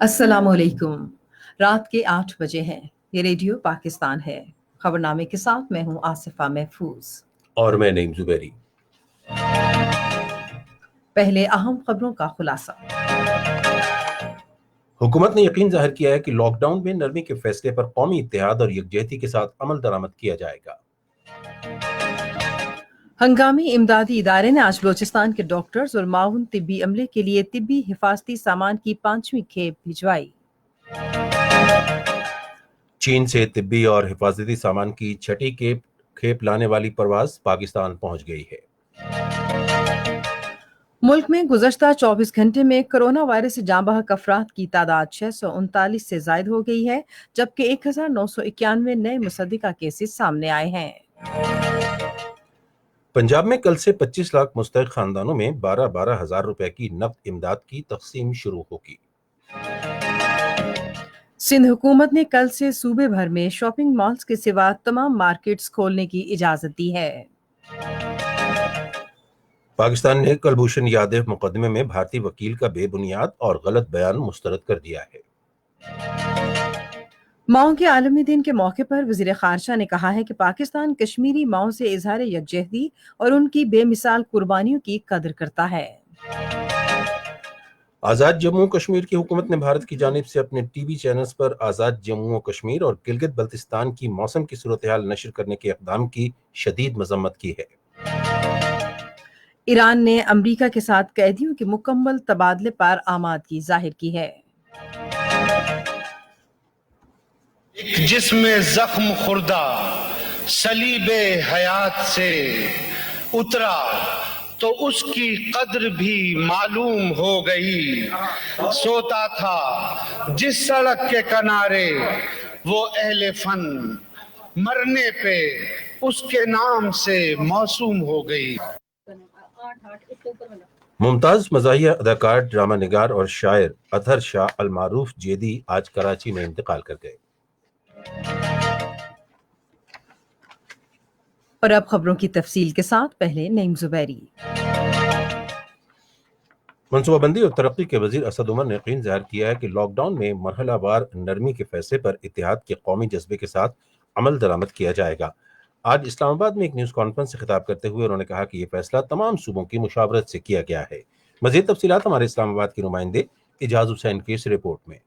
السلام علیکم۔ رات کے 8 بجے ہیں۔ یہ ریڈیو پاکستان ہے۔ خبرنامے کے ساتھ میں ہوں آصفہ محفوظ۔ اور میں نعیم زبیری۔ پہلے اہم خبروں کا خلاصہ۔ حکومت نے یقین ظاہر کیا ہے کہ لاک ڈاؤن میں نرمی کے فیصلے پر قومی اتحاد اور یکجہتی کے ساتھ عمل درآمد کیا جائے گا۔ ہنگامی امدادی ادارے نے آج بلوچستان کے ڈاکٹرز اور معاون طبی عملے کے لیے طبی حفاظتی سامان کی 5ویں کھیپ بھجوائی۔ چین سے طبی اور حفاظتی سامان کی 6ٹی کھیپ لانے والی پرواز پاکستان پہنچ گئی ہے۔ ملک میں گزشتہ 24 گھنٹے میں کرونا وائرس سے جاں بحق افراد کی تعداد 639 سے زائد ہو گئی ہے، جبکہ 1991 نئے مصدقہ کیسز سامنے آئے ہیں۔ پنجاب میں کل سے 25 لاکھ مستحق خاندانوں میں 12 ہزار روپے کی نقد امداد کی تقسیم شروع ہوگی۔ سندھ حکومت نے کل سے صوبے بھر میں شاپنگ مالز کے سوا تمام مارکیٹس کھولنے کی اجازت دی ہے۔ پاکستان نے کلبھوشن یادو مقدمے میں بھارتی وکیل کا بے بنیاد اور غلط بیان مسترد کر دیا ہے۔ ماؤں کے عالمی دن کے موقع پر وزیر خارجہ نے کہا ہے کہ پاکستان کشمیری ماؤں سے اظہار یکجہتی اور ان کی بے مثال قربانیوں کی قدر کرتا ہے۔ آزاد جموں و کشمیر کی حکومت نے بھارت کی جانب سے اپنے ٹی وی چینلز پر آزاد جموں و کشمیر اور گلگت بلتستان کی موسم کی صورتحال نشر کرنے کے اقدام کی شدید مذمت کی ہے۔ ایران نے امریکہ کے ساتھ قیدیوں کے مکمل تبادلے پر آمادگی ظاہر کی ہے۔ جس میں زخم خوردہ صلیب حیات سے اترا تو اس کی قدر بھی معلوم ہو گئی۔ سوتا تھا جس سڑک کے کنارے وہ اہل فن، مرنے پہ اس کے نام سے موسوم ہو گئی۔ ممتاز مزاحیہ اداکار، ڈرامہ نگار اور شاعر اطہر شاہ المعروف جیدی آج کراچی میں انتقال کر گئے۔ اور اب خبروں کی تفصیل کے ساتھ پہلے نعیم زبیری۔ منصوبہ بندی اور ترقی کے وزیر اسد عمر نے یقین ظاہر کیا ہے کہ لاک ڈاؤن میں مرحلہ وار نرمی کے فیصلے پر اتحاد کے قومی جذبے کے ساتھ عمل درآمد کیا جائے گا۔ آج اسلام آباد میں ایک نیوز کانفرنس سے خطاب کرتے ہوئے انہوں نے کہا کہ یہ فیصلہ تمام صوبوں کی مشاورت سے کیا گیا ہے۔ مزید تفصیلات ہمارے اسلام آباد کے نمائندے اعجاز حسین کی اس رپورٹ میں۔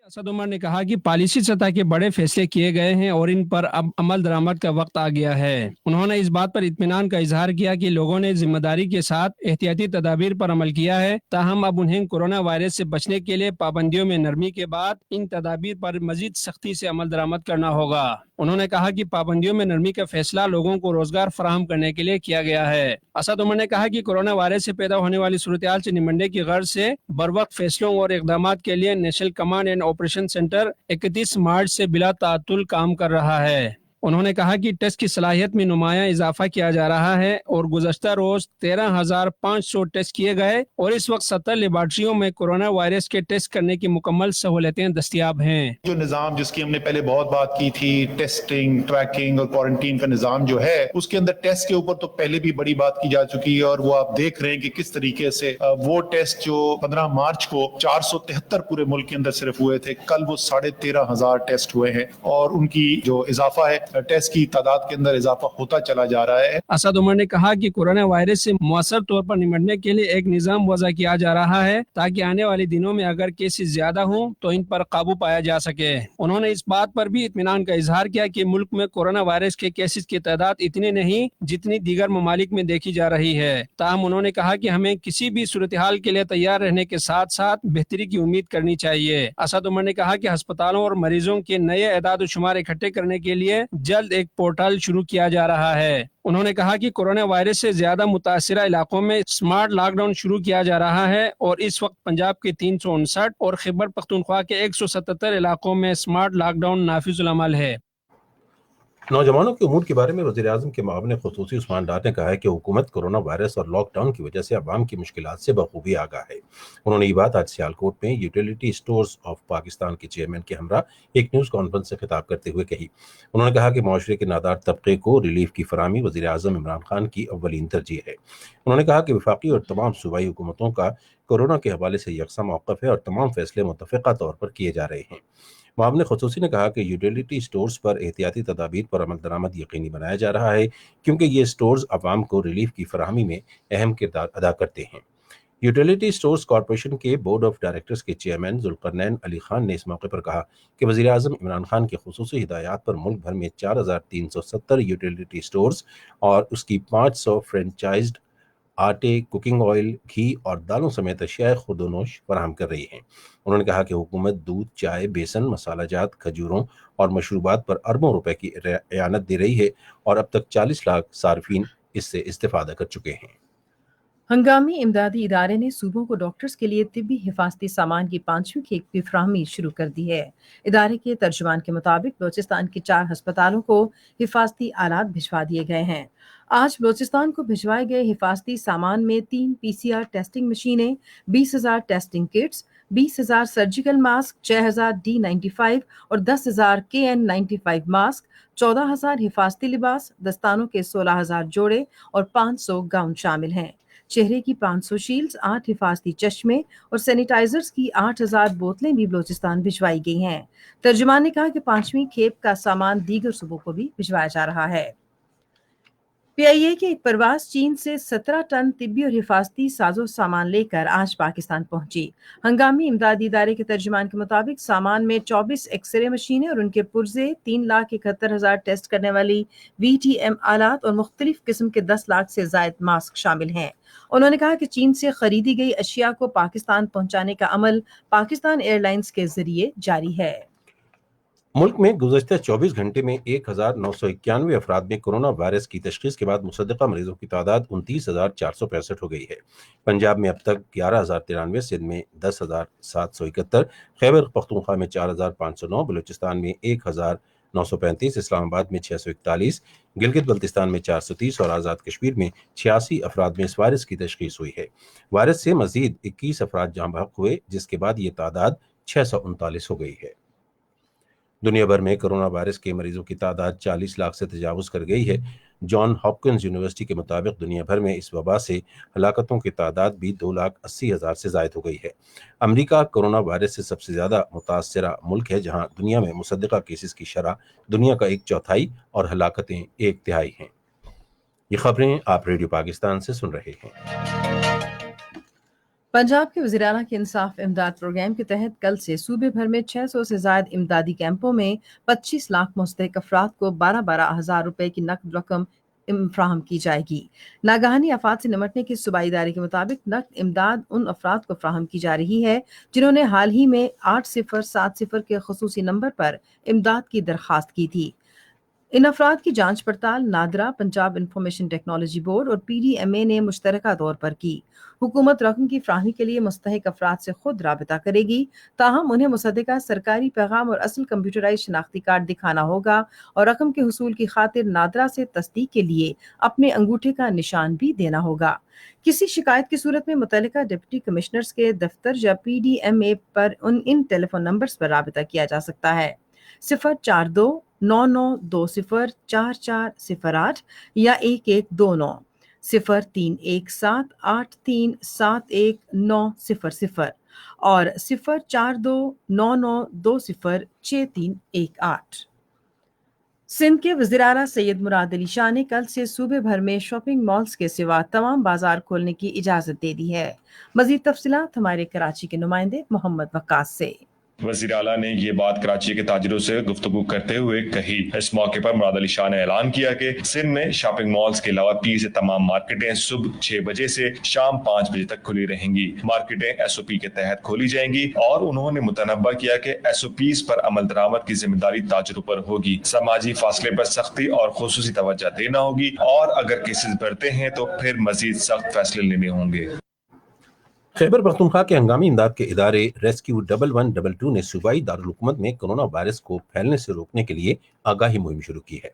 اسد عمر نے کہا کہ پالیسی سطح کے بڑے فیصلے کیے گئے ہیں اور ان پر اب عمل درآمد کا وقت آ گیا ہے۔ انہوں نے اس بات پر اطمینان کا اظہار کیا کہ لوگوں نے ذمہ داری کے ساتھ احتیاطی تدابیر پر عمل کیا ہے، تاہم اب انہیں کورونا وائرس سے بچنے کے لیے پابندیوں میں نرمی کے بعد ان تدابیر پر مزید سختی سے عمل درآمد کرنا ہوگا۔ انہوں نے کہا کہ پابندیوں میں نرمی کا فیصلہ لوگوں کو روزگار فراہم کرنے کے لیے کیا گیا ہے۔ اسد عمر نے کہا کہ کورونا وائرس سے پیدا ہونے والی صورتحال سے نمٹنے کی غرض سے بروقت فیصلوں اور اقدامات کے لیے national command and operation centre 31 March سے بلا تعطل کام کر رہا ہے۔ انہوں نے کہا کہ ٹیسٹ کی صلاحیت میں نمایاں اضافہ کیا جا رہا ہے اور گزشتہ روز 13,500 ٹیسٹ کیے گئے اور اس وقت 70 لیبارٹریوں میں کورونا وائرس کے ٹیسٹ کرنے کی مکمل سہولتیں دستیاب ہیں۔ جو نظام جس کی ہم نے پہلے بہت بات کی تھی، ٹیسٹنگ، ٹریکنگ اور کوارنٹین کا نظام جو ہے، اس کے اندر ٹیسٹ کے اوپر تو پہلے بھی بڑی بات کی جا چکی ہے اور وہ آپ دیکھ رہے ہیں کہ کس طریقے سے وہ ٹیسٹ جو 15 مارچ کو 473 پورے ملک کے اندر صرف ہوئے تھے، کل وہ 13,500 ٹیسٹ ہوئے ہیں اور ان کی جو اضافہ ہے ٹیسٹ کی تعداد کے اندر اضافہ ہوتا چلا جا رہا ہے۔ اسد عمر نے کہا کہ کورونا وائرس سے مؤثر طور پر نمٹنے کے لیے ایک نظام وضع کیا جا رہا ہے تاکہ آنے والے دنوں میں اگر کیسز زیادہ ہوں تو ان پر قابو پایا جا سکے۔ انہوں نے اس بات پر بھی اطمینان کا اظہار کیا کہ ملک میں کورونا وائرس کے کیسز کی تعداد اتنی نہیں جتنی دیگر ممالک میں دیکھی جا رہی ہے، تاہم انہوں نے کہا کہ ہمیں کسی بھی صورتحال کے لیے تیار رہنے کے ساتھ ساتھ بہتری کی امید کرنی چاہیے۔ اسد عمر نے کہا کہ ہسپتالوں اور مریضوں کے نئے اعداد و شمار اکٹھے کرنے کے لیے جلد ایک پورٹل شروع کیا جا رہا ہے۔ انہوں نے کہا کہ کورونا وائرس سے زیادہ متاثرہ علاقوں میں سمارٹ لاک ڈاؤن شروع کیا جا رہا ہے اور اس وقت پنجاب کے 359 اور خیبر پختونخوا کے 177 علاقوں میں سمارٹ لاک ڈاؤن نافذ العمل ہے۔ नौजवानों के उमूर के बारे में वज़ीर आज़म के मुआविन ख़ुसूसी उस्मान डार ने कहा है कि हुकूमत कोरोना वायरस और लॉकडाउन की वजह से अवाम की मुश्किलात से बखूबी आगाह है। उन्होंने ये बात आज सियालकोट में यूटिलिटी स्टोर्स ऑफ पाकिस्तान के चेयरमैन के हमरा एक न्यूज़ कॉन्फ्रेंस से खिताब करते हुए कही। उन्होंने कहा कि माशरे के नादार तबके को रिलीफ की फराहमी वज़ीर आज़म इमरान खान की अव्वलीन तरजीह है। उन्होंने कहा कि वफाकी और तमाम सूबाई हुकूमतों का कोरोना के हवाले से यकसा मौक़िफ़ है और तमाम फैसले मुतफ़िक़ा तौर पर किए जा रहे हैं। मुआविन ख़ुसूसी ने कहा कि यूटिलिटी स्टोर्स पर एहतियाती तदाबीर पर अमल दरामद यकीनी बनाया जा रहा है, क्योंकि ये स्टोर्स अवाम को रिलीफ की फराहमी में अहम किरदार अदा करते हैं। यूटिलिटी स्टोर्स कॉरपोरेशन के बोर्ड ऑफ डायरेक्टर्स के चेयरमैन जुल्करनैन अली खान ने इस मौके पर कहा कि वज़ीर आज़म इमरान खान की ख़ुसूसी हिदायत पर मुल्क भर में 4370 यूटिलिटी स्टोर्स और उसकी 500 फ्रेंचाइज्ड आटे, कुकिंग ऑयल, घी और दालों समेत अशियाए खुर्दोनोश फराहम कर रही हैं। उन्होंने कहा कि हुकूमत दूध, चाय, बेसन, मसालाजात, खजूरों और मशरूबात पर अरबों रुपए की एआनत दे रही है और अब तक 40 लाख सार्फिन इससे इस्तेफादा कर चुके हैं। हंगामी इमदादी इदारे ने सूबों को डॉक्टर्स के लिए तिब्बी हिफाजती सामान की 5वीं खेप की फराहमी शुरू कर दी है। इदारे के तर्जुमान के मुताबिक बलोचिस्तान के 4 अस्पतालों को हिफाजती आलात भिजवा दिए गए हैं। आज बलोचिस्तान को भिजवाए गए हिफाजती सामान में 3 PCR टेस्टिंग मशीनें, 20,000 testing kits, 20,000 surgical mask, 6,000 D95 और 10,000 KN95 मास्क, 14,000 हिफाजती लिबास, दस्तानों के 16,000 जोड़े और 500 गाउन शामिल हैं। चेहरे की 500 शील्ड्स, 8 हिफाजती चश्मे और सैनिटाइजर्स की 8,000 बोतलें भी बलोचिस्तान भिजवाई गई हैं। तर्जुमान ने कहा कि 5वीं खेप का सामान दीगर सूबों को भी भिजवाया जा रहा है। PIA की एक परवाज चीन से 17 टन तिब्बी और हिफाजती साजो सामान लेकर आज पाकिस्तान पहुंची। हंगामी इमदादी इदारे के तर्जुमान के मुताबिक सामान में 24 एक्सरे मशीनें और उनके पुर्जे, 3,71,000 टेस्ट करने वाली VTM आलात और मुख्तलिफ किस्म के 10 लाख से जायद मास्क शामिल हैं। उन्होंने कहा कि चीन से खरीदी गई अशिया को पाकिस्तान पहुंचाने का अमल पाकिस्तान एयरलाइंस के जरिए जारी है। मुल्क में गुज़श्ता 24 घंटे में 1,991 अफराद में कोरोना वायरस की तशख़ीस के बाद मुसद्दक़ा मरीजों की तादाद 29,465 हो गई है। पंजाब में अब तक 11,093, सिंध में 10,771, खैबर पख्तूनख्वा में 4,509, बलूचिस्तान में 1,935, इस्लामाबाद में 641, गिलगित बल्तिस्तान में 430 और आज़ाद कश्मीर में 86 अफराद में इस वायरस की तशख़ीस हुई है। वायरस से मज़ीद 21 अफराद जाँ बहक हुए, जिसके बाद ये तादाद 639 हो गई है। दुनिया भर में कोरोना वायरस के मरीजों की तादाद 40 लाख से तजावुज़ कर गई है। जॉन हॉपकिंस यूनिवर्सिटी के मुताबिक दुनिया भर में इस वबा से हलाकतों की तादाद भी 2,80,000 से ज़ायद हो गई है। अमेरिका कोरोना वायरस से सबसे ज़्यादा मुतासरा मुल्क है, जहां दुनिया में मुसद्दक़ा केसेस की शरह दुनिया का 1/4 और हलाकतें 1/3 हैं। ये खबरें आप रेडियो पाकिस्तान से सुन रहे हैं। पंजाब के वज़ीर आला के इंसाफ इमदाद प्रोग्राम के तहत कल से सूबे भर में 600 से ज़ायद इमदादी कैंपों में 25 लाख मुस्तहिक अफराद को 12-12 हज़ार रुपए की नकद रकम फ्राहम की जाएगी। नागहानी आफात से निमटने के सूबाई इदारे के मुताबिक नकद इमदाद उन अफराद को फ्राहम की जा रही है जिन्होंने हाल ही में 8070 के खुसूसी नंबर पर इमदाद की दरख्वास्त की थी। इन अफराद की जांच पड़ताल NADRA, Punjab information technology board और PDMA ने मुश्तरका तौर पर की। हुकूमत रकम की फ्राहमी के लिए मुस्तहिक अफराद से खुद राबिता करेगी, ताहम उन्हें मुसद्दका सरकारी पैगाम और असल कंप्यूटराइज शनाख्ती कार्ड दिखाना होगा और रकम के हुसूल की खातिर नादरा से तस्दीक के लिए अपने अंगूठे का निशान भी देना होगा। किसी शिकायत की सूरत में मुतल्लिका डिप्टी कमिश्नर्स के दफ्तर या PDMA पर इन टेलीफोन नंबर्स पर राबिता किया जा सकता है। 04299204408 या 1129 0317837190 और 04299206318। सिंध के वज़ीर आला सैयद मुराद अली शाह ने कल से सूबे भर में शॉपिंग मॉल्स के सिवा तमाम बाजार खोलने की इजाजत दे दी है। मजीद तफसीलात हमारे कराची के नुमाइंदे मोहम्मद वक्कास से। वज़ीर आला ने ये बात कराची के ताजिरों से गुफ्तगू करते हुए कही। इस मौके पर मुराद अली शाह ने ऐलान किया कि सिंध में शॉपिंग मॉल्स के अलावा पीर से तमाम मार्केटें सुबह 6 बजे से शाम 5 बजे तक खुली रहेंगी। मार्केटें SOP के तहत खोली जाएंगी और उन्होंने मुतनब्बा किया कि SOPs पर अमल दरामद की जिम्मेदारी ताजिरों पर होगी। समाजी फासले पर सख्ती और खुसूसी तवज्जो देना होगी और अगर केसेस बढ़ते हैं तो फिर मजीद सख्त फैसले लेने होंगे। खैबर पख्तूनख्वा के हंगामी इमदाद के इदारे रेस्क्यू 1122 ने सूबाई दारुल हुकूमत में कोरोना वायरस को फैलने से रोकने के लिए आगाही मुहिम शुरू की है।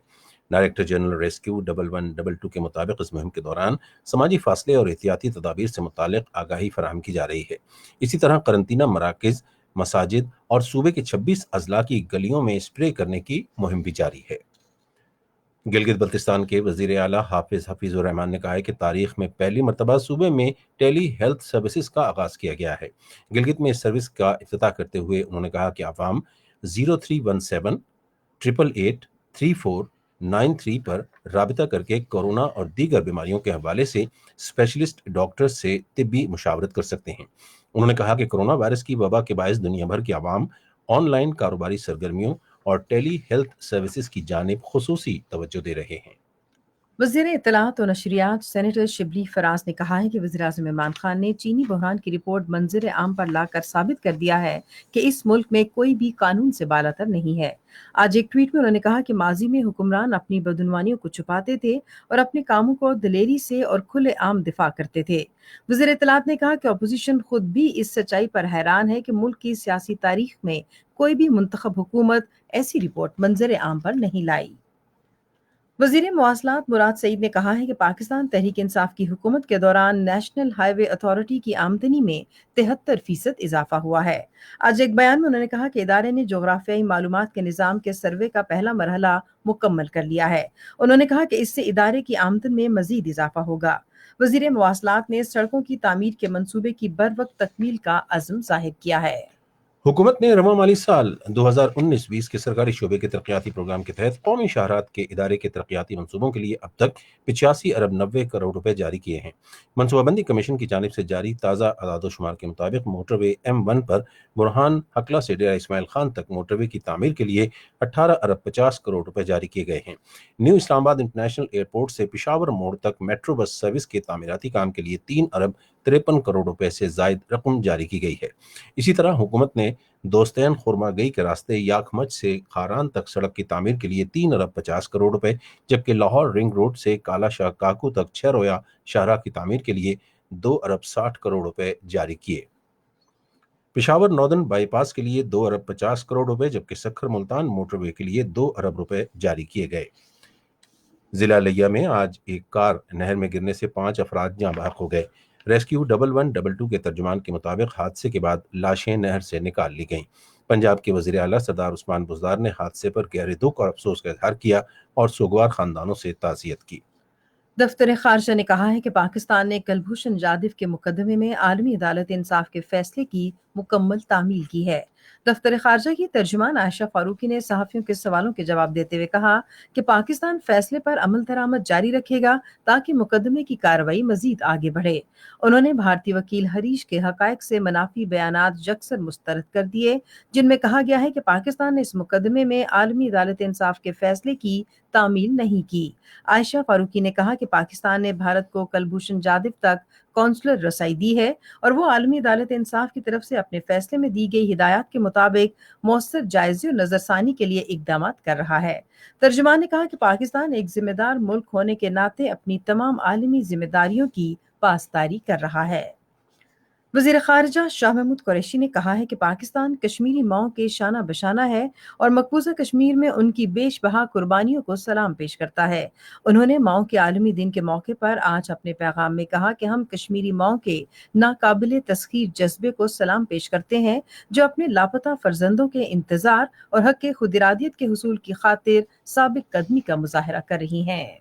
डायरेक्टर जनरल रेस्क्यू 1122 के मुताबिक इस मुहिम के दौरान समाजी फासले और एहतियाती तदाबीर से मुतालिक आगाही फराहम की जा रही है। इसी तरह करंतना मराकज़, मसाजिद और सूबे के 26 अजला की गलियों में स्प्रे करने की मुहिम भी जारी है। गिलगित बल्तिस्तान के वजीर आला हाफिज हफीजुर रहमान ने कहा है कि तारीख में पहली मरतबा सूबे में टेली हेल्थ सर्विसेज का आगाज किया गया है। गिलगित में इस सर्विस का इफ्तिताह करते हुए उन्होंने कहा कि आवाम 0317 888 3493 पर राबिता करके कोरोना और दीगर बीमारियों के हवाले से स्पेशलिस्ट डॉक्टर से तिब्बी मुशावरत कर सकते हैं। उन्होंने कहा कि कोरोना वायरस की वबा के बायस दुनिया भर के आवाम ऑनलाइन कारोबारी सरगर्मियों और टेली हेल्थ सर्विसेज की जानिब खुसूसी तवज्जो दे रहे हैं। वज़ीर इत्तलात और नशरियात सेनेटर शिबली फराज ने कहा है कि वज़ीर-ए-आज़म इमरान खान ने चीनी बहरान की रिपोर्ट मंज़िर आम पर लाकर साबित कर दिया है कि इस मुल्क में कोई भी कानून से बालातर नहीं है। आज एक ट्वीट में उन्होंने कहा कि माजी में हुक्मरान अपनी बदउनवानियों को छुपाते थे और अपने कामों को दिलेरी से और खुले आम दिफा करते थे। वज़ीर इत्तलात ने कहा कि अपोजिशन खुद भी इस सच्चाई पर हैरान है कि मुल्क की सियासी तारीख में कोई भी मुंतखब हुकूमत ऐसी रिपोर्ट मंज़िर आम पर नहीं लाई। वज़ीर मवासलात मुराद सईद ने कहा है कि पाकिस्तान तहरीक इंसाफ की हुकूमत के दौरान नेशनल हाईवे अथॉरिटी की आमदनी में 73% इजाफा हुआ है। आज एक बयान में उन्होंने कहा कि इदारे ने जोग्राफियाई मालूमात के निज़ाम के सर्वे का पहला मरहला मुकम्मल कर लिया है। उन्होंने कहा कि इससे इदारे की आमदन में मजीद इजाफा होगा। वज़ीर मवासलात ने सड़कों की तामीर के मंसूबे की बरवक्त तकमील का अज़्म ज़ाहिर किया है। हुकूमत ने रवा माली साल 2019-20 के सरकारी शोबे के तरक्याती प्रोग्राम के तहत कौमी शहरात के इदारे के तरक्याती मंसूबों के लिए अब तक 85 अरब 90 करोड़ रुपए जारी किए हैं। मनसूबाबंदी कमीशन की जानिब से जारी ताज़ा अदाद-ओ-शुमार के मुताबिक मोटरवे M1 पर बुरहान हकला से डेरा इस्माइल खान तक मोटरवे की तामीर के लिए 18 अरब 50 करोड़ रुपए जारी किए गए हैं। न्यू इस्लामाबाद इंटरनेशनल एयरपोर्ट से पिशावर मोड़ तक मेट्रो बस सर्विस के तामीराती काम के लिए 3 अरब 53 करोड़ रुपए से जायद रकम जारी की गई है। इसी तरह हुकूमत ने दोस्तैन खुरमागई के रास्ते याकमच से खारान तक सड़क की तामीर के लिए 3 अरब 50 करोड़ रुपए, जबकि लाहौर रिंग रोड से काला शाह काकू तक 6 रोया शाहराह की तामीर के लिए 2 अरब 60 करोड़ रुपए जारी किए। पिशावर नॉर्दर्न बाईपास के लिए 2 अरब 50 करोड़ रुपए, जबकि सखर मुल्तान मोटरवे के लिए 2 अरब रुपए जारी किए गए। जिला लिया में आज एक कार नहर में गिरने से 5 अफराद जाँ बहक हो गए। रेस्क्यू 1122 के तर्जुमान के मुताबिक हादसे के बाद लाशें नहर से निकाल ली गईं। पंजाब के वज़ीर आला सरदार उस्मान बुज़दार ने हादसे पर गहरे दुख और अफसोस का इजहार किया और सोगवार खानदानों से ताज़ियत की। दफ्तर खारजा ने कहा है कि पाकिस्तान ने कुलभूषण जाधव के मुकदमे में आलमी अदालत इंसाफ के फैसले की मुकम्मल तामील की है। दफ्तर खारजा की तर्जुमान आयशा फारूकी ने सहाफ़ियों के सवालों के जवाब देते हुए कहा कि पाकिस्तान फैसले पर अमल दरामद जारी रखेगा ताकि मुकदमे की कार्रवाई मजीद आगे बढ़े। उन्होंने भारतीय वकील हरीश के हकायक से मनाफी बयानात यकसर मुस्तरद कर दिए, जिनमें कहा गया है कि पाकिस्तान ने इस मुकदमे में आलमी अदालत इंसाफ के फैसले की तामील नहीं की। आयशा फारूकी ने कहा कि पाकिस्तान ने भारत को कुलभूषण जाधव तक कौंसलर रसाई दी है और वो आलमी अदालत इंसाफ की तरफ से अपने फैसले में दी गई हिदायत के मुताबिक मौसर जायजे और नजरसानी के लिए इकदाम कर रहा है। तर्जुमान ने कहा कि पाकिस्तान एक जिम्मेदार मुल्क होने के नाते अपनी तमाम आलमी जिम्मेदारियों की पासदारी कर रहा है। वज़ीर ख़ारिजा शाह महमूद कुरैशी ने कहा है कि पाकिस्तान कश्मीरी माओं के शाना बशाना है और मकबूजा कश्मीर में उनकी बेशबहा कुर्बानियों को सलाम पेश करता है। उन्होंने माओं के आलमी दिन के मौके पर आज अपने पैगाम में कहा कि हम कश्मीरी माओं के नाकाबिले तस्खीर जज्बे को सलाम पेश करते हैं, जो अपने लापता फर्जंदों के इंतजार और हक़ खुदिरादियत के हुसूल की खातिर साबिक कदमी का मुजाहरा कर रही हैं।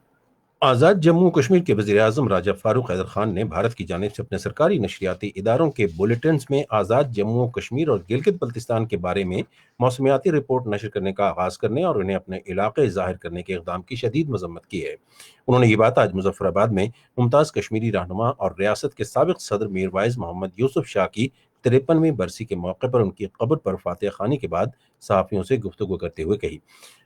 आज़ाद जम्मू कश्मीर के वज़ीर आज़म राजा फारूक हैदर खान ने भारत की जानिब से अपने सरकारी नशरियाती इदारों के बुलेटिन्स में आज़ाद जम्मू कश्मीर और गिलगित बल्तिस्तान के बारे में मौसमियाती रिपोर्ट नशर करने का आगाज़ करने और उन्हें अपने इलाके ज़ाहिर करने के इक़दाम की शदीद मज़म्मत की है। उन्होंने ये बात आज मुजफ्फराबाद में मुमताज़ कश्मीरी रहनुमा और रियासत के साबिक़ सदर मीरवाइज़ मोहम्मद यूसुफ शाह की 53वीं बरसी के मौके पर उनकी कब्र पर फातिहा खानी के बाद सहाफ़ियों से गुफ्तगू करते हुए कही।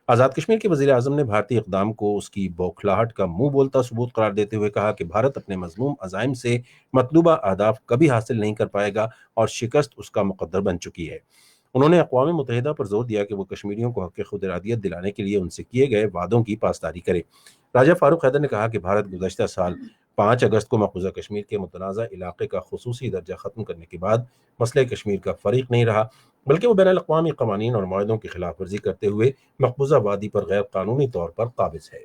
आज़ाद कश्मीर के वज़ीर आज़म ने भारतीय इक़दाम को उसकी बौखलाहट का मुंह बोलता सबूत करार देते हुए कहा कि भारत अपने मज़मूम अज़ाइम से मतलूबा अहदाफ कभी हासिल नहीं कर पाएगा और शिकस्त उसका मुक़द्दर बन चुकी है। उन्होंने अक़वाम मुत्तहिदा पर जोर दिया कि वो कश्मीरियों को हक़ खुदइरादियत दिलाने के लिए उनसे किए गए वादों की पासदारी करे। राजा फारूक हैदर ने कहा कि भारत गुज़श्ता साल 5 अगस्त को मकबूजा कश्मीर के मुतनाज़ा इलाके का खुसूसी दर्जा ख़त्म करने के बाद मसले कश्मीर का फ़रीक नहीं रहा, बल्कि वो बैनुल-अक़वामी क़वानीन और मुआहदों की खिलाफ वर्जी करते हुए मकबूजा वादी पर गैर कानूनी तौर पर काबिज़ है।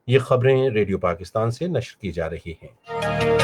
یہ خبریں ریڈیو پاکستان سے نشر کی جا رہی ہیں۔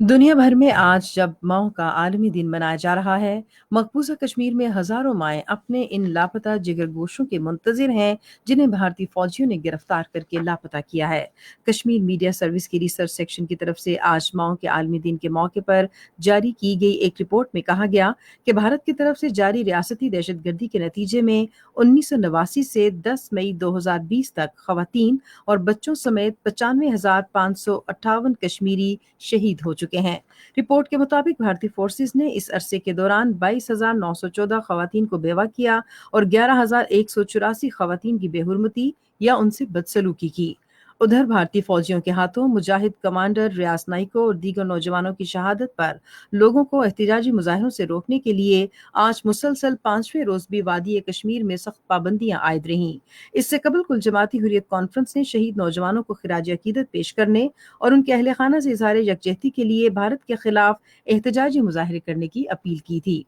دنیا بھر میں آج جب ماؤں کا عالمی دن منایا جا رہا ہے، مقبوضہ کشمیر میں ہزاروں مائیں اپنے ان لاپتہ جگر گوشوں کے منتظر ہیں جنہیں بھارتی فوجیوں نے گرفتار کر کے لاپتہ کیا ہے۔ کشمیر میڈیا سروس کی ریسرچ سیکشن کی طرف سے آج ماؤں کے عالمی دن کے موقع پر جاری کی گئی ایک رپورٹ میں کہا گیا کہ بھارت کی طرف سے جاری ریاستی دہشت گردی کے نتیجے میں 1989 سے 10 مئی 2020 تک خواتین اور بچوں سمیت 95,558 کشمیری شہید ہو چکے ہیں۔ رپورٹ کے مطابق بھارتی فورسز نے اس عرصے کے دوران 22,914 خواتین کو بیوہ کیا اور 11,184 خواتین کی بے حرمتی یا ان سے بدسلوکی کی۔ ادھر بھارتی فوجیوں کے ہاتھوں مجاہد کمانڈر ریاض نائکو اور دیگر نوجوانوں کی شہادت پر لوگوں کو احتجاجی مظاہروں سے روکنے کے لیے آج مسلسل 5ویں روز بھی وادی کشمیر میں سخت پابندیاں عائد رہیں۔ اس سے قبل کل جماعتی حریت کانفرنس نے شہید نوجوانوں کو خراج عقیدت پیش کرنے اور ان کے اہل خانہ سے اظہار یکجہتی کے لیے بھارت کے خلاف احتجاجی مظاہرے کرنے کی اپیل کی تھی۔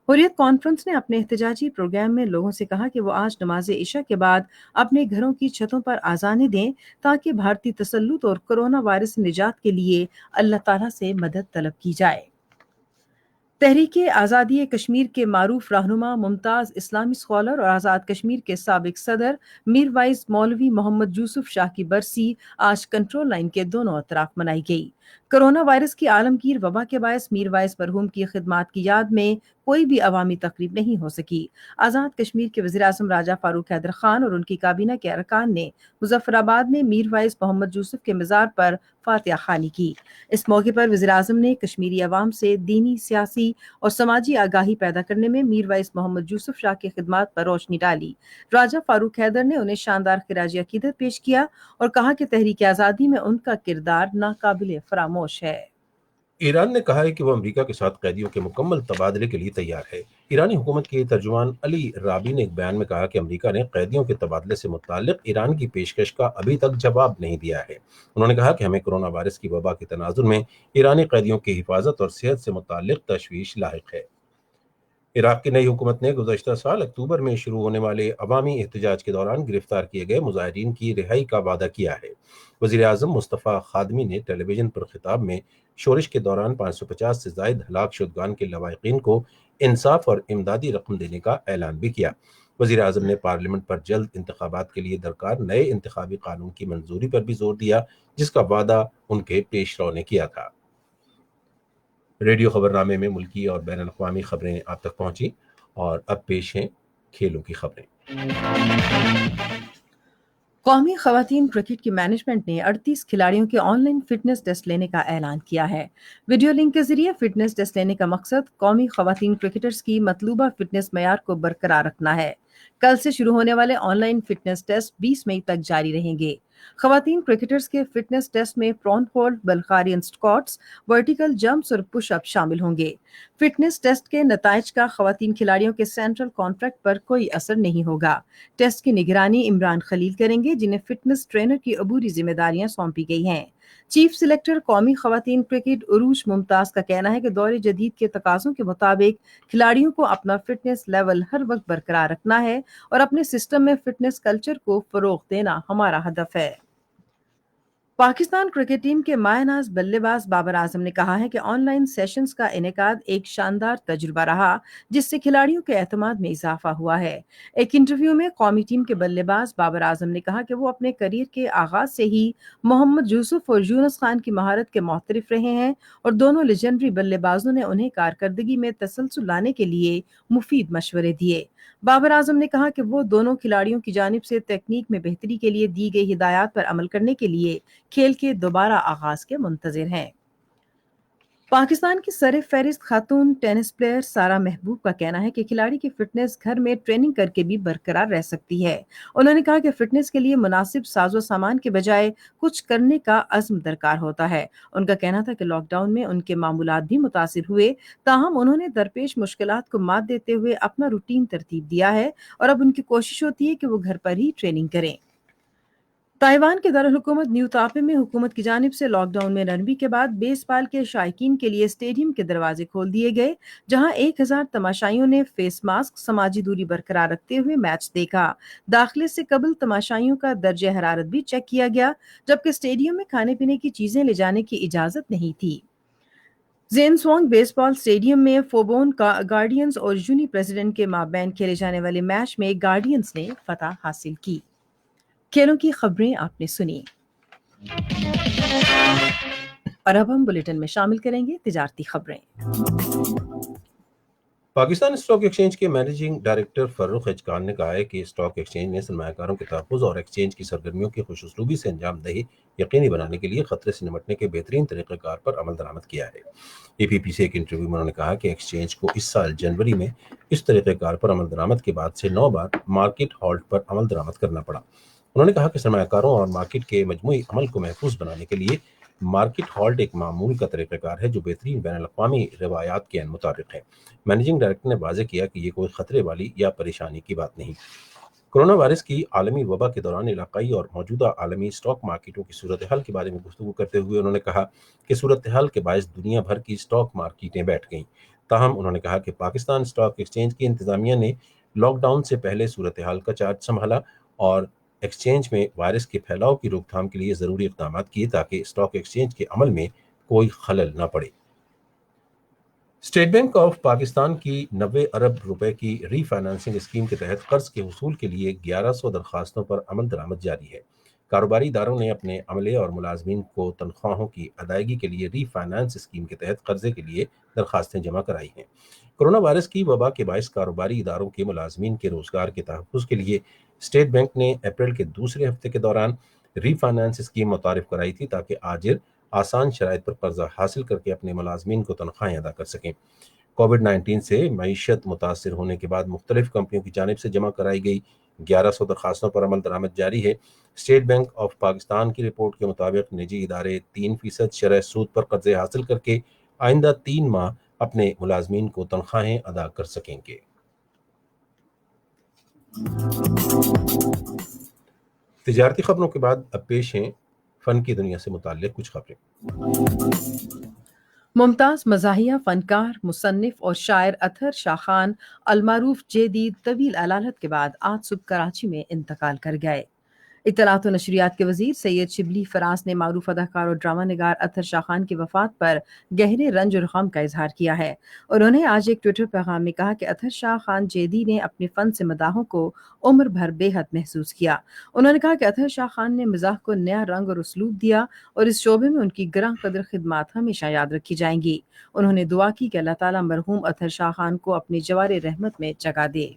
حریت کانفرنس نے اپنے احتجاجی پروگرام میں لوگوں سے کہا کہ وہ آج نماز عشاء کے بعد اپنے گھروں کی چھتوں پر آذانیں دیں تاکہ بھارتی تسلط اور کرونا وائرس سے نجات کے لیے اللہ تعالیٰ سے مدد طلب کی جائے۔ تحریک آزادی کشمیر کے معروف رہنما ممتاز اسلامی اسکالر اور آزاد کشمیر کے سابق صدر میر وائز مولوی محمد یوسف شاہ کی برسی آج کنٹرول لائن کے دونوں اطراف منائی گئی۔ کرونا وائرس کی عالمگیر وبا کے باعث میر وائز مرحوم کی خدمات کی یاد میں کوئی بھی عوامی تقریب نہیں ہو سکی۔ آزاد کشمیر کے وزیر اعظم راجہ فاروق حیدر خان اور ان کی کابینہ کے ارکان نے مظفر آباد میں میر وائز محمد یوسف کے مزار پر فاتحہ خوانی کی۔ اس موقع پر وزیر اعظم نے کشمیری عوام سے دینی، سیاسی اور سماجی آگاہی پیدا کرنے میں میر وائز محمد یوسف شاہ کی خدمات پر روشنی ڈالی۔ راجہ فاروق حیدر نے انہیں شاندار خراج عقیدت پیش کیا اور کہا کہ تحریک آزادی میں ان کا کردار ناقابل فراموش ہے۔ ایران نے کہا ہے کہ وہ امریکہ کے ساتھ قیدیوں کے مکمل تبادلے کے لیے تیار ہے۔ ایرانی حکومت کے ترجمان علی رابی نے ایک بیان میں کہا کہ امریکہ نے قیدیوں کے تبادلے سے متعلق ایران کی پیشکش کا ابھی تک جواب نہیں دیا ہے۔ انہوں نے کہا کہ ہمیں کرونا وائرس کی وبا کے تناظر میں ایرانی قیدیوں کی حفاظت اور صحت سے متعلق تشویش لاحق ہے۔ عراق کی نئی حکومت نے گزشتہ سال اکتوبر میں شروع ہونے والے عوامی احتجاج کے دوران گرفتار کیے گئے مظاہرین کی رہائی کا وعدہ کیا ہے۔ وزیر اعظم مصطفیٰ خادمی نے ٹیلی ویژن پر خطاب میں شورش کے دوران 550 سے زائد ہلاک شدگان کے لواحقین کو انصاف اور امدادی رقم دینے کا اعلان بھی کیا۔ وزیر اعظم نے پارلیمنٹ پر جلد انتخابات کے لیے درکار نئے انتخابی قانون کی منظوری پر بھی زور دیا جس کا وعدہ ان کے پیش رو نے کیا تھا۔ ریڈیو خبرنامے میں ملکی اور بین الاقوامی خبریں آپ تک پہنچی اور اب پیش ہیں کھیلوں کی خبریں۔ قومی خواتین کرکٹ کی مینجمنٹ نے 38 کھلاڑیوں کے آن لائن فٹنس ٹیسٹ لینے کا اعلان کیا ہے۔ ویڈیو لنک کے ذریعے فٹنس ٹیسٹ لینے کا مقصد قومی خواتین کرکٹرز کی مطلوبہ فٹنس معیار کو برقرار رکھنا ہے۔ کل سے شروع ہونے والے آن لائن فٹنس ٹیسٹ 20 مئی تک جاری رہیں گے۔ خواتین کرکٹرز کے فٹنس ٹیسٹ میں فرونٹ ہولڈ، بلغارین سکواٹس، ورٹیکل جمپس اور پش اپ شامل ہوں گے۔ فٹنس ٹیسٹ کے نتائج کا خواتین کھلاڑیوں کے سینٹرل کانٹریکٹ پر کوئی اثر نہیں ہوگا۔ ٹیسٹ کی نگرانی عمران خلیل کریں گے جنہیں فٹنس ٹرینر کی عبوری ذمہ داریاں سونپی گئی ہیں۔ چیف سلیکٹر قومی خواتین کرکٹ عروج ممتاز کا کہنا ہے کہ دور جدید کے تقاضوں کے مطابق کھلاڑیوں کو اپنا فٹنس لیول ہر وقت برقرار رکھنا ہے اور اپنے سسٹم میں فٹنس کلچر کو فروغ دینا ہمارا ہدف ہے۔ پاکستان کرکٹ ٹیم کے مایہ ناز بلے باز بابر اعظم نے کہا ہے کہ آن لائن سیشنز کا انعقاد ایک شاندار تجربہ رہا جس سے کھلاڑیوں کے اعتماد میں اضافہ ہوا ہے۔ ایک انٹرویو میں قومی ٹیم کے بلے باز بابر اعظم نے کہا کہ وہ اپنے کیریئر کے آغاز سے ہی محمد یوسف اور یونس خان کی مہارت کے محترف رہے ہیں اور دونوں لیجنڈری بلے بازوں نے انہیں کارکردگی میں تسلسل لانے کے لیے مفید مشورے دیے۔ بابر اعظم نے کہا کہ وہ دونوں کھلاڑیوں کی جانب سے تکنیک میں بہتری کے لیے دی گئی ہدایات پر عمل کرنے کے لیے کھیل کے دوبارہ آغاز کے منتظر ہیں۔ پاکستان کی سر فہرست خاتون ٹینس پلیئر سارہ محبوب کا کہنا ہے کہ کھلاڑی کی فٹنس گھر میں ٹریننگ کر کے بھی برقرار رہ سکتی ہے۔ انہوں نے کہا کہ فٹنس کے لیے مناسب ساز و سامان کے بجائے کچھ کرنے کا عزم درکار ہوتا ہے۔ ان کا کہنا تھا کہ لاک ڈاؤن میں ان کے معمولات بھی متاثر ہوئے، تاہم انہوں نے درپیش مشکلات کو مات دیتے ہوئے اپنا روٹین ترتیب دیا ہے اور اب ان کی کوشش ہوتی ہے کہ وہ گھر پر ہی ٹریننگ کریں۔ ताइवान के दारुल-हुकूमत न्यू तापे में हुकूमत की जानिब से लॉकडाउन में नरमी के बाद बेसबॉल के शायकीन के लिए स्टेडियम के दरवाजे खोल दिए गए, जहां 1000 तमाशाइयों ने फेस मास्क, समाजी दूरी बरकरार रखते हुए मैच देखा। दाखिले से कबल तमाशाइयों का दर्जे हरारत भी चेक किया गया, जबकि स्टेडियम में खाने पीने की चीजें ले जाने की इजाजत नहीं थी। ज़ेनसुआंग बेसबॉल स्टेडियम में फोबोन गार्डियंस और यूनी प्रेसिडेंट के माबैन खेले जाने वाले मैच में गार्डियंस ने फतह हासिल की। खेलों की खबरें आपने सुनी और अब हम बुलेटिन में शामिल करेंगे तिजारती खबरें। पाकिस्तान स्टॉक एक्सचेंज के मैनेजिंग डायरेक्टर फर्रुख एचकान ने कहा है कि स्टॉक एक्सचेंज ने सरमायाकारों के तहफ़्फ़ुज़ और एक्सचेंज की सरगर्मियों की खुशउस्लूबी से अंजामदही यकीनी बनाने के लिए खतरे से निपटने के बेहतरीन तरीक़ाकार पर अमल दरामद किया है। APP से एक इंटरव्यू में उन्होंने कहा कि एक्सचेंज को इस साल जनवरी में इस तरीक़ाकार पर अमल दरामद के बाद से 9 बार मार्केट हॉल्ट पर अमल दरामद करना पड़ा। उन्होंने कहा कि सरमायाकारों और मार्केट के मजमूई अमल को महफूज बनाने के लिए मार्केट हॉल्ट एक मामूल का तरीक़ाकार है जो बेहतरीन बैनुल-अक़वामी रिवायात के मुताबिक है। मैनेजिंग डायरेक्टर ने वाज़ेह किया कि ये कोई खतरे वाली या परेशानी की बात नहीं। कोरोना वायरस की आलमी वबा के दौरान इलाकाई और मौजूदा आलमी स्टॉक मार्केटों की सूरत हाल के बारे में गुफ्तगू करते हुए उन्होंने कहा कि सूरत हाल के बायस दुनिया भर की स्टॉक मार्केटें बैठ गईं। ताहम उन्होंने कहा कि पाकिस्तान स्टॉक एक्सचेंज की इंतज़ामिया ने लॉकडाउन से पहले सूरत हाल का चार्ज संभाला और एक्सचेंज में वायरस के फैलाव की रोकथाम के लिए ज़रूरी इक़दाम किए ताकि स्टॉक एक्सचेंज के अमल में कोई खलल न पड़े। स्टेट बैंक ऑफ पाकिस्तान की 90 अरब रुपए की रीफाइनेंसिंग स्कीम के तहत कर्ज के हुसूल के लिए 1100 दरखास्तों पर अमल दरामद जारी है। कारोबारी इदारों ने अपने अमले और मुलाजमीन को तनख्वाहों की अदायगी के लिए रीफाइनेंस स्कीम के तहत कर्जे के लिए दरखास्तें जमा कराई हैं। कोरोना वायरस की वबा के बायस कारोबारी इदारों के मुलाजमीन के रोजगार के तहफ़्फ़ुज़ के लिए स्टेट बैंक ने अप्रैल के दूसरे हफ्ते के दौरान रीफाइनेंस स्कीम मुतारिफ कराई थी ताकि आजिर आसान शराइत पर कर्जा हासिल करके अपने मुलाजमीन को तनख्वाहें अदा कर सकें। कोविड-19 से मईशत मुतासर होने के बाद मुख्तलिफ कंपनियों की जानिब से जमा कराई गई 1100 दरखास्तों पर अमल दरामद जारी है। स्टेट बैंक ऑफ पाकिस्तान की रिपोर्ट के मुताबिक निजी इदारे 3% शरह सूद पर कर्जे हासिल करके आइंदा 3 माह अपने मुलाजमीन को तनख्वाहें अदा कर सकेंगे। तिजारती खबरों के बाद अब पेश हैं फन की दुनिया से मुताल्लिक कुछ खबरें। मुमताज मज़ाहिया फनकार, मुसन्निफ और शायर अतहर शाह खान अलमारूफ जेदी तवील अलालत के बाद आज सुबह कराची में इंतकाल कर गए। इत्तलात और नशरियात के वजीर सैयद शिबली फराज ने मारूफ अदाकार और ड्रामा निगार अतहर शाह खान की वफात पर गहरे रंज और गम का इजहार किया है। उन्होंने आज एक ट्विटर पैगाम में कहा कि अतहर शाह खान जेदी ने अपने फन से मदाहों को उम्र भर बेहद महसूस किया। उन्होंने कहा कि अतहर शाह खान ने मिजाह को नया रंग और उसलूब दिया और इस शोबे में उनकी गिरां कदर खिदमात हमेशा याद रखी जाएंगी। उन्होंने दुआ की कि अल्लाह ताला मरहूम अतहर शाह खान को अपनी जवारे रहमत में जगह दे।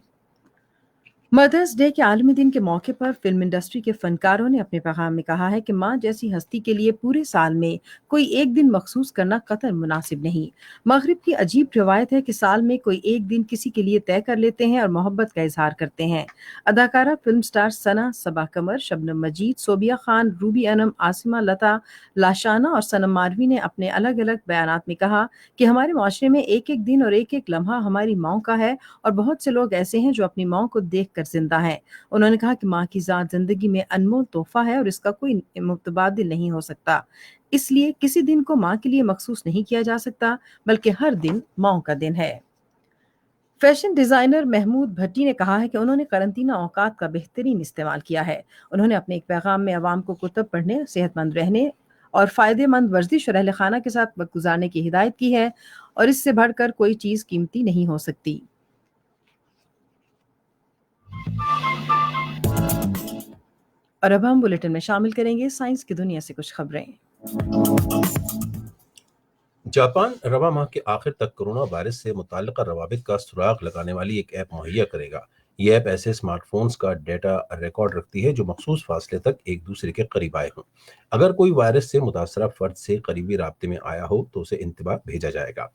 मदर्स डे के आलमी दिन के मौके पर फिल्म इंडस्ट्री के फनकारों ने अपने पैगाम में कहा है कि माँ जैसी हस्ती के लिए पूरे साल में कोई एक दिन मखसूस करना कतई मुनासिब नहीं। मगरिब की अजीब रिवायत है कि साल में कोई एक दिन किसी के लिए तय कर लेते हैं और मोहब्बत का इजहार करते हैं। अदाकारा, फिल्म स्टार सना, सबा कमर, शबनम मजीद, सोबिया खान, रूबी अनम, आसिमा, लता, लाशाना और सनम मारवी ने अपने अलग अलग बयानात में कहा कि हमारे माशरे में एक एक दिन और एक एक लम्हा हमारी माँ का है और बहुत से लोग ऐसे हैं जो अपनी माँ को देख कर जिंदा है। उन्होंने कहा कि माँ की जात जिंदगी में अनमोल तोहफा है और इसका कोई मुतबादिल नहीं हो सकता। इसलिए किसी दिन को माँ के लिए मखसूस नहीं किया जा सकता, बल्कि हर दिन माँ का दिन है। फैशन डिजाइनर महमूद भट्टी ने कहा है कि उन्होंने करंतना औकात का बेहतरीन इस्तेमाल किया है। उन्होंने अपने एक पैगाम में अवाम को कुतुब पढ़ने, सेहतमंद रहने और फायदेमंद वर्जिश और अहल खाना के साथ वक्त गुजारने की हिदायत की है और इससे बढ़कर कोई चीज कीमती नहीं हो सकती। और अब हम बुलेटिन में शामिल करेंगे साइंस की दुनिया से कुछ खबरें। जापान रवा माह के आखिर तक कोरोना वायरस से मुताल्लिका रवाबित का सुराग लगाने वाली एक ऐप मुहैया करेगा। ये ऐप ऐसे स्मार्टफोन्स का डेटा रिकॉर्ड रखती है जो मखसूस फासले तक एक दूसरे के करीब आए हों। अगर कोई वायरस से मुतासरा फर्द से करीबी राब्ते में आया हो तो उसे इंतबाह भेजा जाएगा।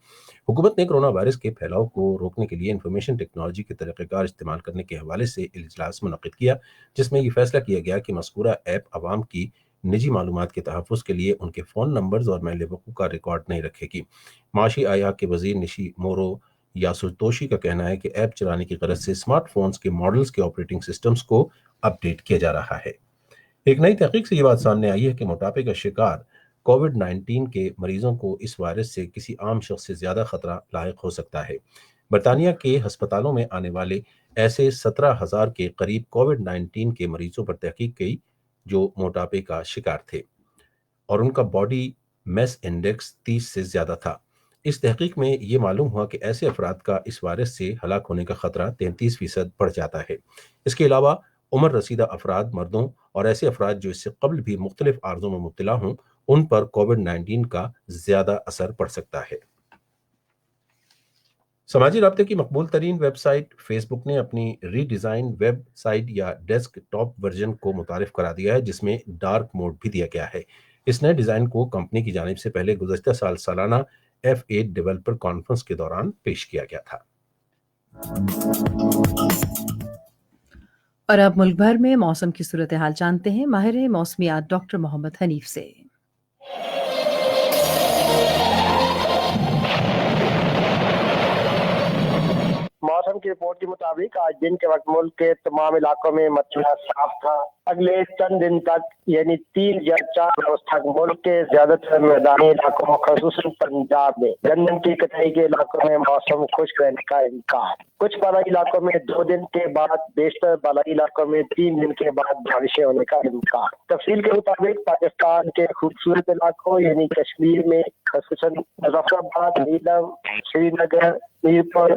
हुकूमत ने कोरोना वायरस के फैलाव को रोकने के लिए इंफॉर्मेशन टेक्नोलॉजी के तरीक़ेकार इस्तेमाल करने के हवाले से इजलास मुनक़िद किया, जिसमें यह फैसला किया गया कि मज़कूरा ऐप अवाम की निजी मालूमात के तहफ़्फ़ुज़ के लिए उनके फ़ोन नंबर्स और मेल वक़ूफ़ का रिकॉर्ड नहीं रखेगी। माशी आया के वज़ीर निशी मोरो यासुतोशी का कहना है कि ऐप चलाने की गरज से स्मार्टफोन्स के मॉडल्स के ऑपरेटिंग सिस्टम्स को अपडेट किया जा रहा है। ایک نئی تحقیق سے یہ بات سامنے آئی ہے کہ موٹاپے کا شکار کووڈ-19 کے مریضوں کو اس وائرس سے کسی عام شخص سے زیادہ خطرہ لاحق ہو سکتا ہے۔ برطانیہ کے ہسپتالوں میں آنے والے ایسے 17,000 کے قریب کووڈ-19 کے مریضوں پر تحقیق کی جو موٹاپے کا شکار تھے اور ان کا باڈی میس انڈیکس 30 سے زیادہ تھا۔ اس تحقیق میں یہ معلوم ہوا کہ ایسے افراد کا اس وائرس سے ہلاک ہونے کا خطرہ 33% بڑھ جاتا ہے۔ اس کے علاوہ عمر رسیدہ افراد، مردوں اور ایسے افراد جو اس سے قبل بھی مختلف عارضوں میں مبتلا ہوں، ان پر کووڈ-19 کا زیادہ اثر پڑ سکتا ہے۔ سماجی رابطے کی مقبول ترین ویب سائٹ فیس بک نے اپنی ری ڈیزائن ویب سائٹ یا ڈیسک ٹاپ ورژن کو متعارف کرا دیا ہے، جس میں ڈارک موڈ بھی دیا گیا ہے۔ اس نئے ڈیزائن کو کمپنی کی جانب سے پہلے گزشتہ سال سالانہ F8 ڈیولپر کانفرنس کے دوران پیش کیا گیا تھا۔ اور اب ملک بھر میں موسم کی صورتحال جانتے ہیں ماہر موسمیات ڈاکٹر محمد حنیف سے۔ موسم کی رپورٹ کے مطابق آج دن کے وقت ملک کے تمام علاقوں میں مطلع صاف تھا۔ اگلے چند دن تک یعنی 3 یا 4 روز تک ملک کے زیادہ تر میدانی علاقوں خصوصاً پنجاب میں گندم کی کٹائی کے علاقوں میں موسم خشک رہنے کا امکان۔ کچھ بالائی علاقوں میں 2 دن کے بعد، بیشتر بالائی علاقوں میں 3 دن کے بعد بارشیں ہونے کا امکان۔ تفصیل کے مطابق پاکستان کے خوبصورت علاقوں یعنی کشمیر میں خصوصاً مظفر آباد، نیلم، سری نگر، میرپور،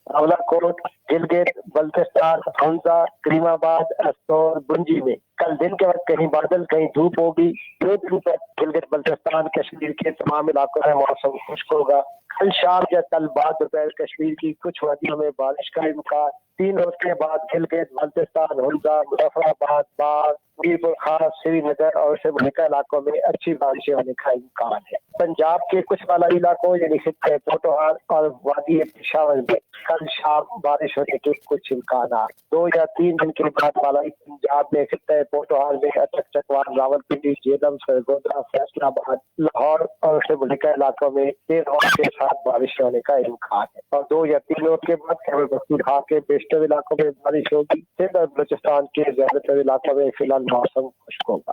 راولہ کوٹ، گلگت، بلتستان، ہنزا، کریم آباد، استور، گنجی میں کل دن کے وقت کہیں بادل کہیں دھوپ ہوگی۔ 2 دن تک گلگت بلتستان کشمیر کے تمام علاقوں میں موسم خشک ہوگا۔ کل شام یا کل بعد دوپہر کشمیر کی کچھ وادیوں میں بارش کا امکان۔ 3 روز کے بعد گلگت بلتستان، ہنزا، مظفر آباد، باغ، میرپور خاص، سری نگر اور اس سے ملکہ علاقوں میں اچھی بارشیں ہونے کا امکان ہے۔ پنجاب کے کچھ بالائی علاقوں یعنی خطہ پوٹوہار اور وادی پشاور میں کل شام بارش ہونے کے کچھ امکانات۔ 2 یا 3 دن کے بعد بالائی پنجاب میں خطہ پوٹوہار میں اٹک، چکوان، راولپنڈی، جہلم، سرگودا، فیصل آباد، لاہور اور اس سے ملکہ علاقوں میں تیز ہوا کے ساتھ بارش ہونے کا امکان ہے۔ اور 2 یا 3 روز کے بعد خیبر پختونخوا کے بیشتر علاقوں میں بارش ہوگی۔ سندھ اور بلوچستان کے زیادہ تر علاقوں میں فی الحال موسم خشک ہوگا۔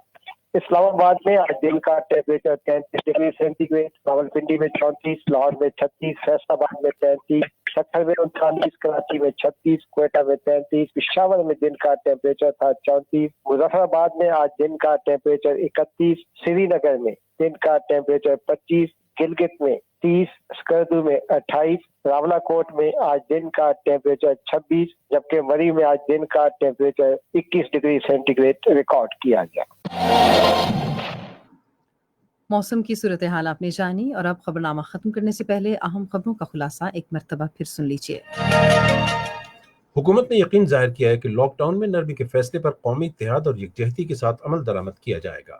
اسلام آباد میں آج دن کا temperature 33 degree centigrade, Rawalpindi میں 34، لاہور میں 36، فیصل آباد میں 33، سکھر میں 39، کراچی میں 36، کوئٹہ میں 33، پشاور میں دن کا ٹیمپریچر تھا 34، مظفر آباد میں آج دن کا ٹیمپریچر 31، سری نگر میں دن کا ٹیمپریچر 25، گلگت میں 30، اسکردو میں 28، راولہ کوٹ میں آج دن کا ٹیمپریچر 26، جبکہ مری میں آج دن کا temperature 21 degree centigrade record کیا گیا۔ موسم کی صورتحال آپ نے جانی، اور اب خبرنامہ ختم کرنے سے پہلے اہم خبروں کا خلاصہ ایک مرتبہ پھر سن لیجیے۔ حکومت نے یقین ظاہر کیا ہے کہ لاک ڈاؤن میں نرمی کے فیصلے پر قومی اتحاد اور یکجہتی کے ساتھ عمل درآمد کیا جائے گا۔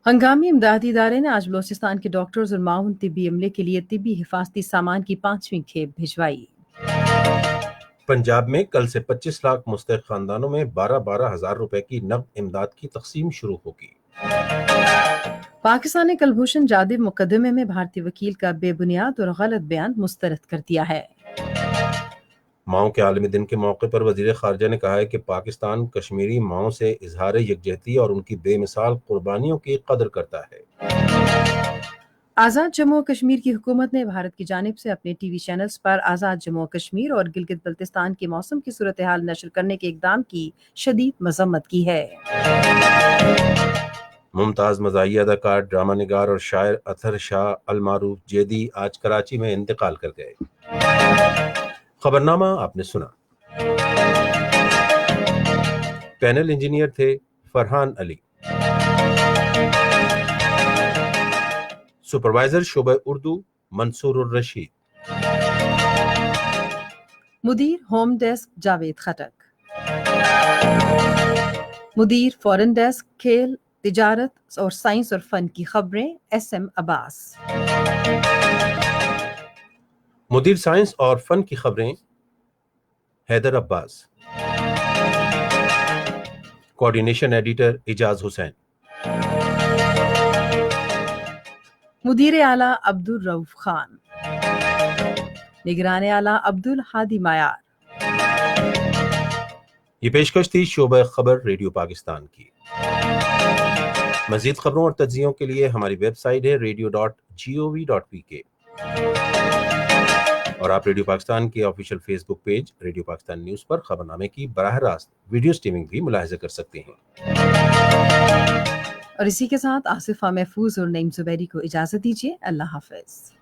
ہنگامی امدادی ادارے نے آج بلوچستان کے ڈاکٹرز اور معاون طبی عملے کے لیے طبی حفاظتی سامان کی 5ویں کھیپ بھجوائی۔ پنجاب میں کل سے 25 لاکھ مستحق خاندانوں میں 12 ہزار روپے کی نقد امداد کی تقسیم شروع ہوگی۔ پاکستان نے کلبھوشن جادو مقدمے میں بھارتی وکیل کا بے بنیاد اور غلط بیان مسترد کر دیا ہے۔ ماؤں کے عالمی دن کے موقع پر وزیر خارجہ نے کہا ہے کہ پاکستان کشمیری ماؤں سے اظہار یکجہتی اور ان کی بے مثال قربانیوں کی قدر کرتا ہے۔ آزاد جموں و کشمیر کی حکومت نے بھارت کی جانب سے اپنے ٹی وی چینلز پر آزاد جموں و کشمیر اور گلگت بلتستان کے موسم کی صورتحال نشر کرنے کے اقدام کی شدید مذمت کی ہے۔ ممتاز مزاحیہ اداکار، ڈرامہ نگار اور شاعر اطہر شاہ المعروف جیدی آج کراچی میں انتقال کر گئے۔ خبرنامہ آپ نے سنا۔ پینل انجینئر تھے فرحان علی، سپروائزر شعبہ اردو منصور الرشید، مدیر ہوم ڈیسک جاوید خٹک، مدیر فورن ڈیسک کھیل، تجارت اور سائنس اور فن کی خبریں SM عباس، مدیر سائنس اور فن کی خبریں حیدر عباس، کوارڈینیشن ایڈیٹر اعجاز حسین، مدیر اعلیٰ عبد الرؤف خان، نگران اعلیٰ عبد الحادی مایار۔ یہ پیشکش تھی شعبہ خبر ریڈیو پاکستان کی۔ مزید خبروں اور تجزیوں کے لیے ہماری ویب سائٹ ہے radio.gov.pk اور آپ ریڈیو پاکستان کے آفیشیل فیس بک پیج ریڈیو پاکستان نیوز پر خبرنامے کی براہ راست ویڈیو سٹریمنگ بھی ملاحظہ کر سکتے ہیں۔ اور اسی کے ساتھ آصفہ محفوظ اور نعیم زبیری کو اجازت دیجیے۔ اللہ حافظ۔